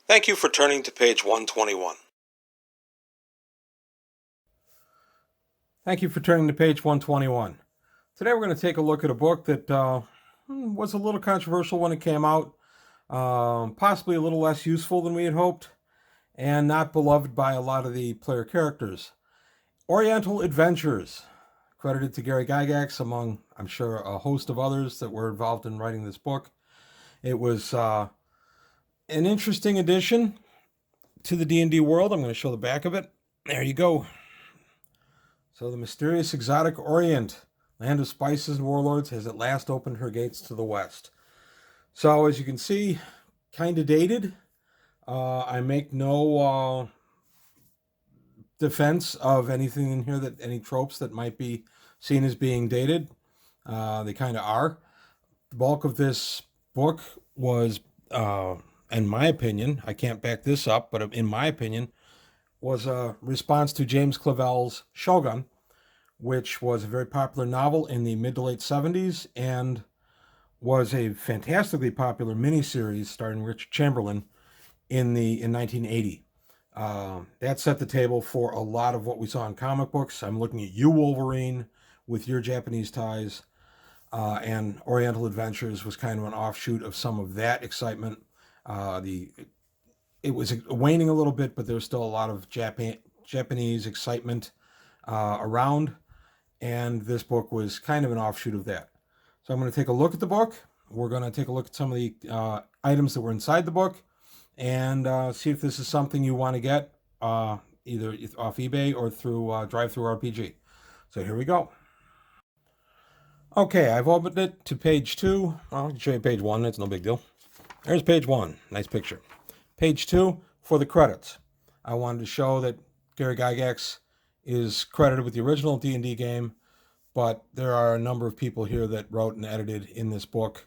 Thank you for turning to page 121. Thank you for turning to page 121. Today we're going to take a look at a book that was a little controversial when it came out, possibly a little less useful than we had hoped, and not beloved by a lot of the player characters. Oriental Adventures, credited to Gary Gygax among, I'm sure, a host of others that were involved in writing this book. It was an interesting addition to the D&D world. I'm going to show the back of it. There you go. So the mysterious exotic Orient, land of spices and warlords, has at last opened her gates to the west. So as you can see, kind of dated. I make no defense of anything in here, that any tropes that might be seen as being dated. They kind of are. The bulk of this book was, in my opinion, I can't back this up, but in my opinion, was a response to James Clavell's Shogun, which was a very popular novel in the mid to late 70s and was a fantastically popular miniseries starring Richard Chamberlain in 1980. That set the table for a lot of what we saw in comic books. I'm looking at you, Wolverine, with your Japanese ties, and Oriental Adventures was kind of an offshoot of some of that excitement. It was waning a little bit, but there's still a lot of Japanese excitement around, and this book was kind of an offshoot of that. So I'm going to take a look at the book. We're going to take a look at some of the items that were inside the book, and see if this is something you want to get either off eBay or through DriveThruRPG. So here we go. Okay, I've opened it to page 2. Well, I can show you page 1. It's no big deal. There's page 1. Nice picture. Page 2 for the credits. I wanted to show that Gary Gygax is credited with the original D&D game, but there are a number of people here that wrote and edited in this book.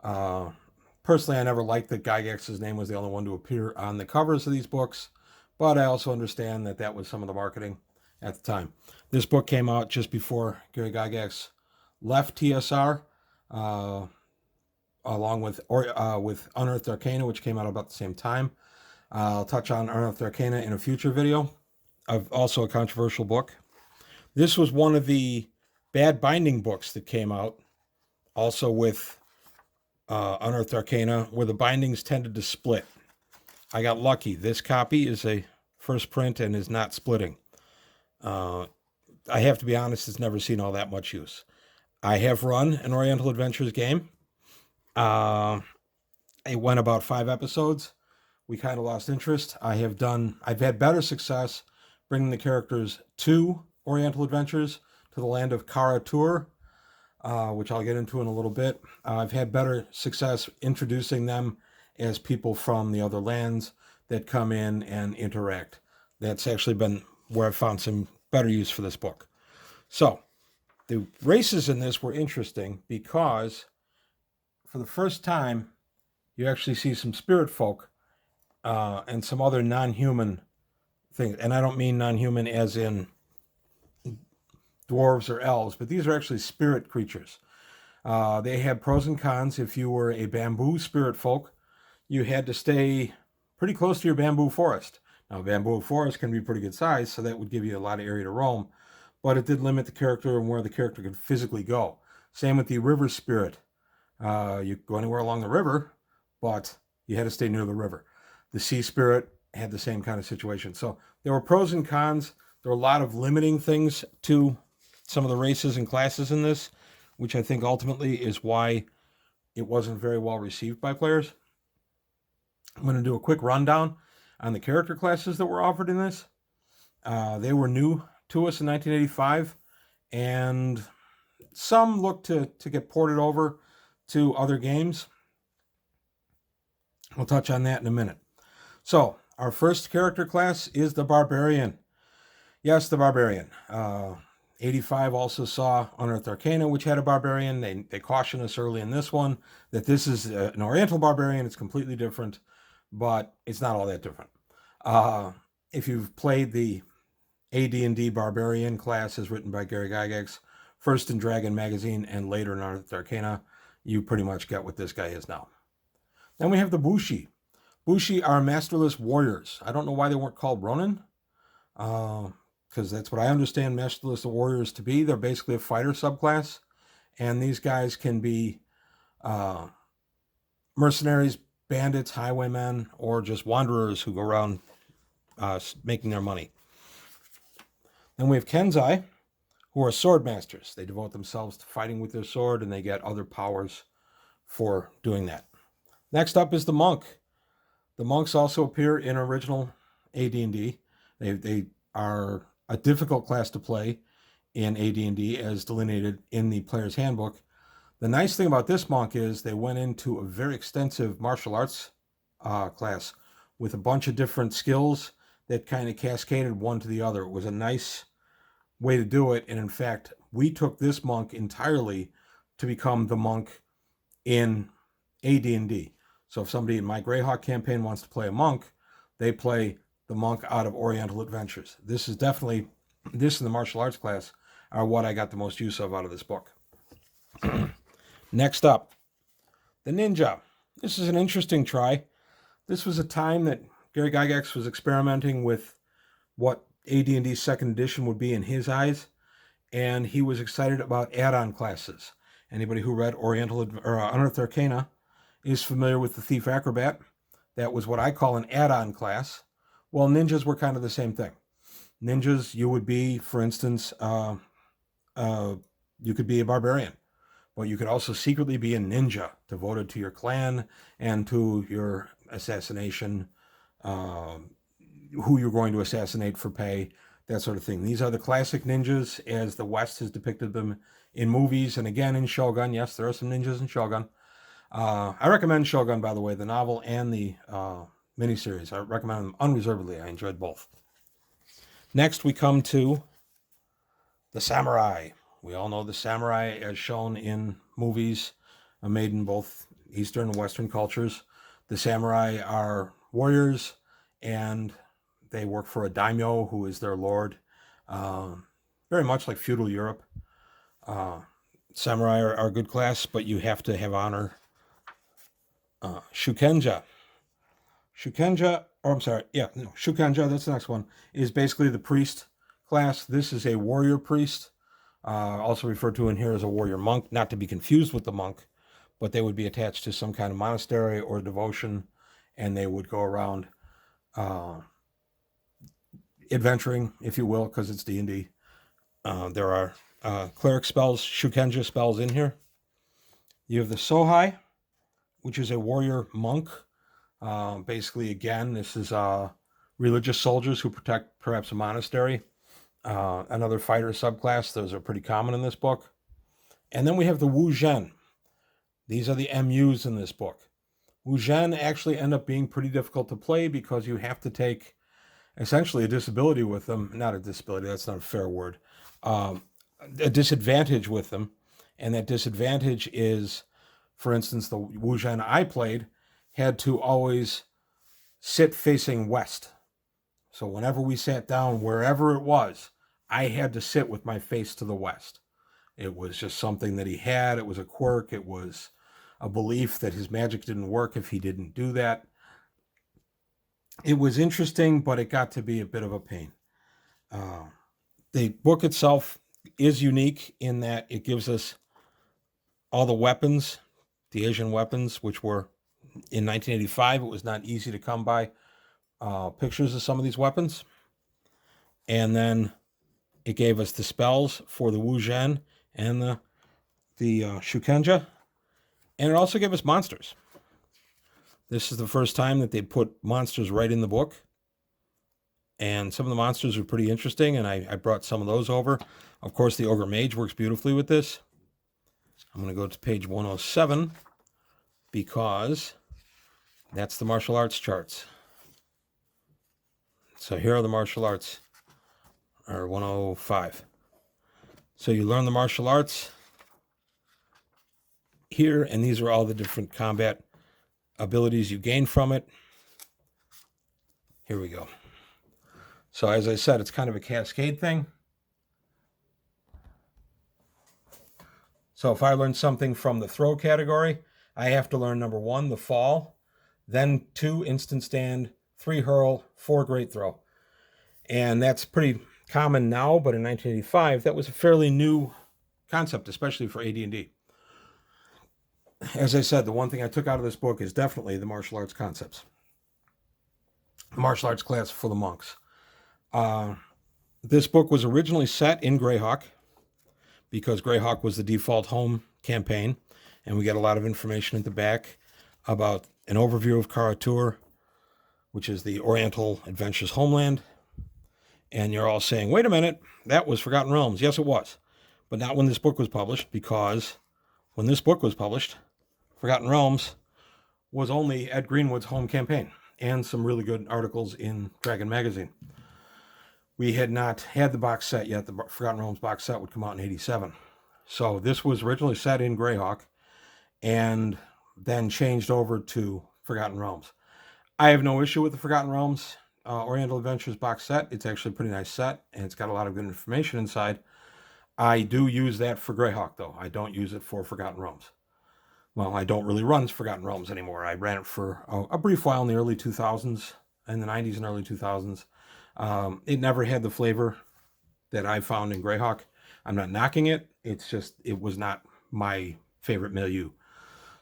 Personally, I never liked that Gygax's name was the only one to appear on the covers of these books, but I also understand that that was some of the marketing at the time. This book came out just before Gary Gygax left TSR, along with Unearthed Arcana, which came out about the same time. I'll touch on Unearthed Arcana in a future video. Also a controversial book. This was one of the bad binding books that came out, also with Unearthed Arcana, where the bindings tended to split. I got lucky. This copy is a first print and is not splitting. I have to be honest, it's never seen all that much use. I have run an Oriental Adventures game. It went about 5 episodes. We kind of lost interest. I've had better success bringing the characters to Oriental Adventures, to the land of Kara-Tur, which I'll get into in a little bit. I've had better success introducing them as people from the other lands that come in and interact. That's actually been where I've found some better use for this book. So, the races in this were interesting because for the first time, you actually see some spirit folk and some other non-human things. And I don't mean non-human as in dwarves or elves, but these are actually spirit creatures. They had pros and cons. If you were a bamboo spirit folk, you had to stay pretty close to your bamboo forest. Now, bamboo forest can be pretty good size, so that would give you a lot of area to roam, but it did limit the character and where the character could physically go. Same with the river spirit. You could go anywhere along the river, but you had to stay near the river. The sea spirit had the same kind of situation. So there were pros and cons. There were a lot of limiting things to some of the races and classes in this, which I think ultimately is why it wasn't very well received by players. I'm going to do a quick rundown on the character classes that were offered in this. They were new to us in 1985, and some look to get ported over to other games. We'll touch on that in a minute. So, our first character class is the Barbarian. Yes, the Barbarian. 85 also saw Unearthed Arcana, which had a Barbarian. They cautioned us early in this one that this is an Oriental Barbarian. It's completely different, but it's not all that different. If you've played the AD&D Barbarian class as written by Gary Gygax, first in Dragon Magazine and later in Unearthed Arcana, you pretty much get what this guy is now. Then we have the Bushi. Bushi are masterless warriors. I don't know why they weren't called Ronin, because that's what I understand masterless warriors to be. They're basically a fighter subclass, and these guys can be mercenaries, bandits, highwaymen, or just wanderers who go around making their money. Then we have Kenzai, who are sword masters. They devote themselves to fighting with their sword, and they get other powers for doing that. Next up is the monk. The monks also appear in original AD&D. They are a difficult class to play in AD&D, as delineated in the player's handbook. The nice thing about this monk is they went into a very extensive martial arts class with a bunch of different skills that kind of cascaded one to the other. It was a nice way to do it, and in fact, we took this monk entirely to become the monk in AD&D. So if somebody in my Greyhawk campaign wants to play a monk, they play the monk out of Oriental Adventures. This and the martial arts class are what I got the most use of out of this book. Next up, the ninja. This is an interesting try. This was a time that Gary Gygax was experimenting with what AD&D second edition would be in his eyes, and he was excited about add-on classes. Anybody who read Oriental or Unearthed Arcana is familiar with the Thief Acrobat. That was what I call an add-on class. Well, ninjas were kind of the same thing. Ninjas, you would be, for instance, you could be a barbarian, but you could also secretly be a ninja devoted to your clan and to your assassination, who you're going to assassinate for pay, that sort of thing. These are the classic ninjas as the West has depicted them in movies and again in Shogun. Yes, there are some ninjas in Shogun. I recommend Shogun, by the way, the novel and the miniseries. I recommend them unreservedly. I enjoyed both. Next, we come to the samurai. We all know the samurai as shown in movies made in both Eastern and Western cultures. The samurai are warriors, and they work for a daimyo who is their lord. Very much like feudal Europe. Samurai are a good class, but you have to have honor. Shukenja, Shukenja, that's the next one, is basically the priest class. This is a warrior priest, also referred to in here as a warrior monk, not to be confused with the monk, but they would be attached to some kind of monastery or devotion, and they would go around adventuring, if you will, because it's D&D. There are cleric spells, Shukenja spells in here. You have the Sohai, which is a warrior monk. Basically, again, this is religious soldiers who protect perhaps a monastery. Another fighter subclass. Those are pretty common in this book. And then we have the Wu Zhen. These are the MUs in this book. Wu Zhen actually end up being pretty difficult to play because you have to take essentially a disability with them. Not a disability, that's not a fair word. A disadvantage with them. And that disadvantage is, for instance, the Wu Zhen I played had to always sit facing west. So whenever we sat down, wherever it was, I had to sit with my face to the west. It was just something that he had. It was a quirk. It was a belief that his magic didn't work if he didn't do that. It was interesting, but it got to be a bit of a pain. The book itself is unique in that it gives us all the weapons, the Asian weapons, which were in 1985. It was not easy to come by pictures of some of these weapons. And then it gave us the spells for the Wu Zhen and the Shukenja. And it also gave us monsters. This is the first time that they put monsters right in the book. And some of the monsters are pretty interesting, and I brought some of those over. Of course, the Ogre Mage works beautifully with this. I'm going to go to page 107 because that's the martial arts charts. So here are the martial arts, or 105. So you learn the martial arts here, and these are all the different combat abilities you gain from it. Here we go. So as I said, it's kind of a cascade thing. So if I learn something from the throw category, I have to learn number 1, the fall, then 2 instant stand, 3 hurl, 4 great throw. And that's pretty common now, but in 1985, that was a fairly new concept, especially for AD&D. As I said, the one thing I took out of this book is definitely the martial arts concepts. The martial arts class for the monks. This book was originally set in Greyhawk because Greyhawk was the default home campaign, and we get a lot of information at the back about an overview of Karatur, which is the Oriental Adventures homeland. And you're all saying, wait a minute, that was Forgotten Realms. Yes, it was. But not when this book was published, because when this book was published, Forgotten Realms was only Ed Greenwood's home campaign and some really good articles in Dragon Magazine. We had not had the box set yet. The Forgotten Realms box set would come out in 87. So this was originally set in Greyhawk and then changed over to Forgotten Realms. I have no issue with the Forgotten Realms Oriental Adventures box set. It's actually a pretty nice set, and it's got a lot of good information inside. I do use that for Greyhawk, though. I don't use it for Forgotten Realms. Well, I don't really run Forgotten Realms anymore. I ran it for a brief while in the early 2000s, in the 90s and early 2000s. It never had the flavor that I found in Greyhawk. I'm not knocking it. It's just, it was not my favorite milieu.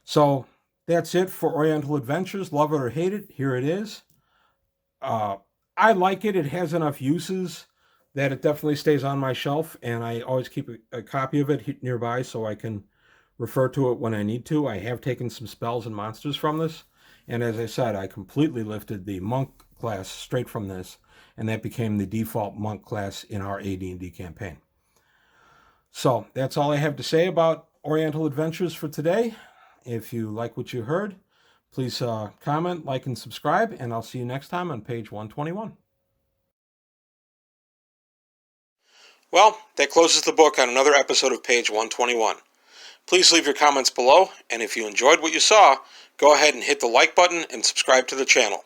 So that's it for Oriental Adventures. Love it or hate it, here it is. I like it. It has enough uses that it definitely stays on my shelf, and I always keep a copy of it nearby so I can refer to it when I need to. I have taken some spells and monsters from this, and as I said, I completely lifted the monk class straight from this, and that became the default monk class in our AD&D campaign. So that's all I have to say about Oriental Adventures for today. If you like what you heard, please comment, like, and subscribe, and I'll see you next time on page 121. Well, that closes the book on another episode of page 121. Please leave your comments below, and if you enjoyed what you saw, go ahead and hit the like button and subscribe to the channel.